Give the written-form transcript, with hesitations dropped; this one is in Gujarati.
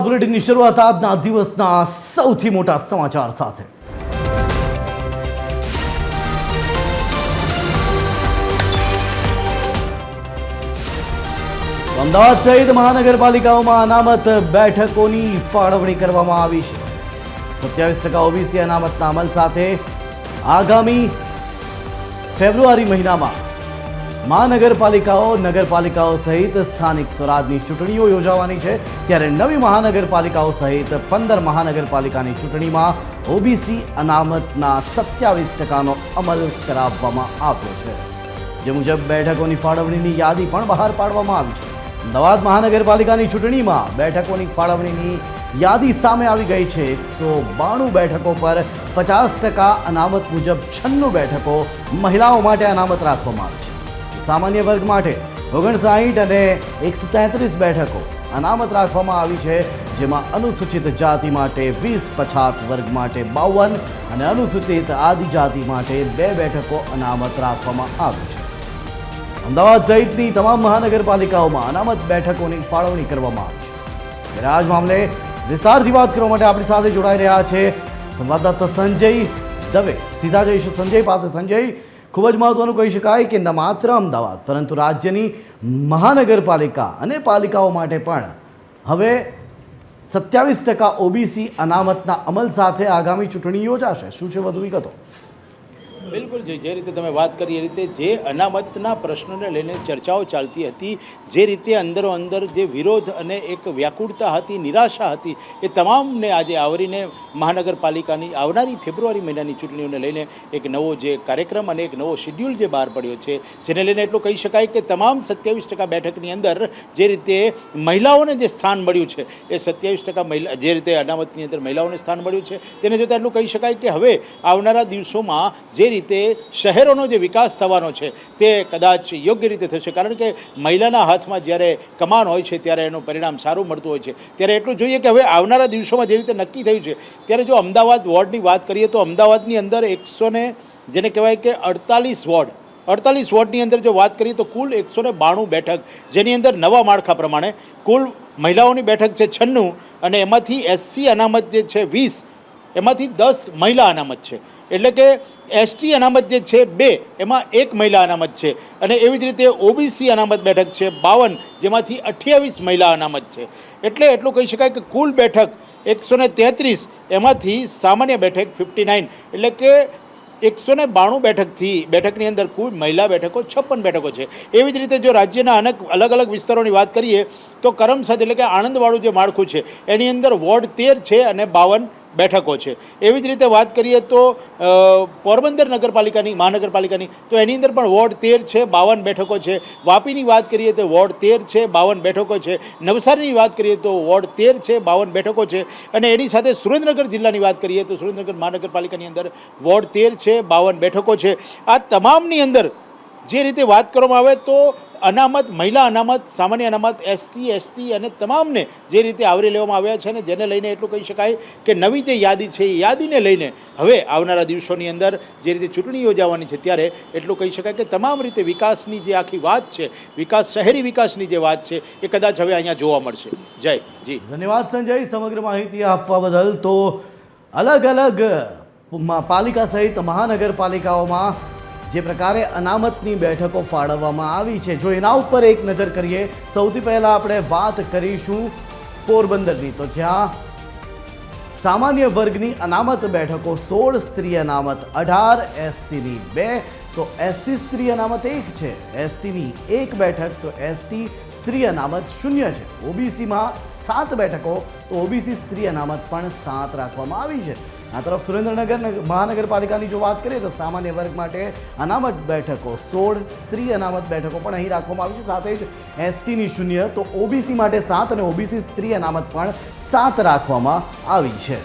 બુલેટિનની શરૂઆત આજના દિવસના સૌથી મોટા સમાચાર સાથે। અમદાવાદ સહિત મહાનગરપાલિકાઓમાં અનામત બેઠકોની ફાળવણી કરવામાં આવી છે। 27% ઓબીસી અનામતના અમલ સાથે આગામી ફેબ્રુઆરી મહિનામાં મહાનગરપાલિકાઓ નગરપાલિકાઓ સહિત સ્થાનિક સ્વરાજની ચૂંટણીઓ યોજાવાની છે। ત્યારે નવી મહાનગરપાલિકાઓ સહિત 15 મહાનગરપાલિકાની ચૂંટણીમાં ઓબીસી અનામતના 27%નો અમલ કરાવવામાં આવ્યો છે, જે મુજબ બેઠકોની ફાળવણીની યાદી પણ બહાર પાડવામાં આવી છે। અમદાવાદ મહાનગરપાલિકાની ચૂંટણીમાં બેઠકોની ફાળવણીની યાદી સામે આવી ગઈ છે। 192 બેઠકો પર 50% અનામત મુજબ 96 બેઠકો મહિલાઓ માટે અનામત રાખવામાં આવી છે। સામાન્ય વર્ગ માટે 59 અને 133 બેઠકો અનામત રાખવામાં આવી છે, જેમાં અનુસૂચિત જાતિ માટે 20, પછાત વર્ગ માટે 52 અને અનુસૂચિત આદિજાતિ માટે 2 બેઠકો અનામત રાખવામાં આવી છે। અમદાવાદ સહિતની તમામ મહાનગરપાલિકાઓમાં અનામત બેઠકોની ફાળવણી કરવામાં આવી છે। ત્યારે આ જ મામલે વિસ્તારથી વાત કરવા માટે આપણી સાથે જોડાઈ રહ્યા છે સંવાદદાતા સંજય દવે। સીધા જઈશું સંજય પાસે। સંજય, ખૂબ જ મહત્વનું કહી શકાય કે ન માત્ર અમદાવાદ પરંતુ રાજ્યની મહાનગરપાલિકા અને પાલિકાઓ માટે પણ હવે 27% ઓબીસી અનામતના અમલ સાથે આગામી ચૂંટણી યોજાશે। શું છે વધુ વિગતો? બિલકુલ, જે રીતે તમે વાત કરી એ રીતે જે અનામતના પ્રશ્નોને લઈને ચર્ચાઓ ચાલતી હતી, જે રીતે અંદરો અંદર જે વિરોધ અને એક વ્યાકુળતા હતી, નિરાશા હતી, એ તમામને આજે આવરીને મહાનગરપાલિકાની આવનારી ફેબ્રુઆરી મહિનાની ચૂંટણીઓને લઈને એક નવો જે કાર્યક્રમ અને એક નવો શેડ્યુલ જે બહાર પડ્યો છે, જેને લઈને એટલું કહી શકાય કે તમામ 27% બેઠકની અંદર જે રીતે મહિલાઓને જે સ્થાન મળ્યું છે એ 27% મહિલા જે રીતે અનામતની અંદર મહિલાઓને સ્થાન મળ્યું છે, તેને જોતાં એટલું કહી શકાય કે હવે આવનારા દિવસોમાં જે રીતે શહેરોનો જે વિકાસ થવાનો છે તે કદાચ યોગ્ય રીતે થશે, કારણ કે મહિલાના હાથમાં જ્યારે કમાન હોય છે ત્યારે એનું પરિણામ સારું મળતું હોય છે। ત્યારે એટલું જોઈએ કે હવે આવનારા દિવસોમાં જે રીતે નક્કી થયું છે, ત્યારે જો અમદાવાદ વોર્ડની વાત કરીએ તો અમદાવાદની અંદર 100 ને જેને કહેવાય કે 48 વોર્ડની અંદર જો વાત કરીએ તો કુલ 192 બેઠક, જેની અંદર નવા માળખા પ્રમાણે કુલ મહિલાઓની બેઠક છે 96 અને એમાંથી એસસી અનામત જે છે 20, એમાંથી 10 મહિલા અનામત છે, એટલે કે એસટી અનામત જે છે 2, એમાં 1 મહિલા અનામત છે, અને એવી જ રીતે ઓબીસી અનામત બેઠક છે 52, જેમાંથી 28 મહિલા અનામત છે। એટલે એટલું કહી શકાય કે કુલ બેઠક 133, એમાંથી સામાન્ય બેઠક 59, એટલે કે 192 બેઠકની અંદર કુલ મહિલા બેઠકો 56 બેઠકો છે। એવી જ રીતે જો રાજ્યના અલગ અલગ વિસ્તારોની વાત કરીએ તો કરમસદ એટલે કે આણંદવાળું જે માળખું છે એની અંદર વોર્ડ 13 છે અને 52 બેઠકો છે। એવી જ રીતે વાત કરીએ તો પોરબંદર મહાનગરપાલિકાની તો એની અંદર પણ વોર્ડ 13 છે, 52 બેઠકો છે। વાપીની વાત કરીએ તો વોર્ડ 13 છે, 52 બેઠકો છે। નવસારીની વાત કરીએ તો વોર્ડ 13 છે, 52 બેઠકો છે, અને એની સાથે સુરેન્દ્રનગર જિલ્લાની વાત કરીએ તો સુરેન્દ્રનગર મહાનગરપાલિકાની અંદર વોર્ડ 13 છે, 52 બેઠકો છે। આ તમામની અંદર જે રીતે વાત કરવામાં આવે તો અનામત, મહિલા અનામત, સામાન્ય અનામત, એસટી અને તમામને જે રીતે આવરી લેવામાં આવ્યા છે, ને જેને લઈને એટલું કહી શકાય કે નવી જે યાદી છે એ યાદીને લઈને હવે આવનારા દિવસોની અંદર જે રીતે ચૂંટણી યોજાવાની છે ત્યારે એટલું કહી શકાય કે તમામ રીતે વિકાસની જે આખી વાત છે, શહેરી વિકાસની જે વાત છે એ કદાચ હવે અહીંયા જોવા મળશે। જય જી, ધન્યવાદ સંજય સમગ્ર માહિતી આપવા બદલ। તો અલગ અલગ પાલિકા સહિત મહાનગરપાલિકાઓમાં જે પ્રકારે અનામતની બેઠકો ફાળવવામાં આવી છે, જો એના ઉપર એક નજર કરીએ, સૌથી પહેલાં આપણે વાત કરીશું પોરબંદરની, તો જ્યાં સામાન્ય વર્ગની અનામત બેઠકો 16, સ્ત્રી અનામત 18, એસસીની 2, તો એસસી સ્ત્રી અનામત 1 છે, એસટીની 1 બેઠક, તો એસટી સ્ત્રી અનામત 0 છે। ઓબીસીમાં 7 બેઠકો, તો ઓબીસી સ્ત્રી અનામત પણ 7 રાખવામાં આવી છે। આ તરફ સુરેન્દ્રનગર મહાનગરપાલિકાની જો વાત કરીએ તો સામાન્ય વર્ગ માટે અનામત બેઠકો 16, સ્ત્રી અનામત બેઠકો પણ અહીં રાખવામાં આવી છે, સાથે જ એસટીની 0, તો ઓબીસી માટે 7 અને ઓબીસી સ્ત્રી અનામત પણ 7 રાખવામાં આવી છે।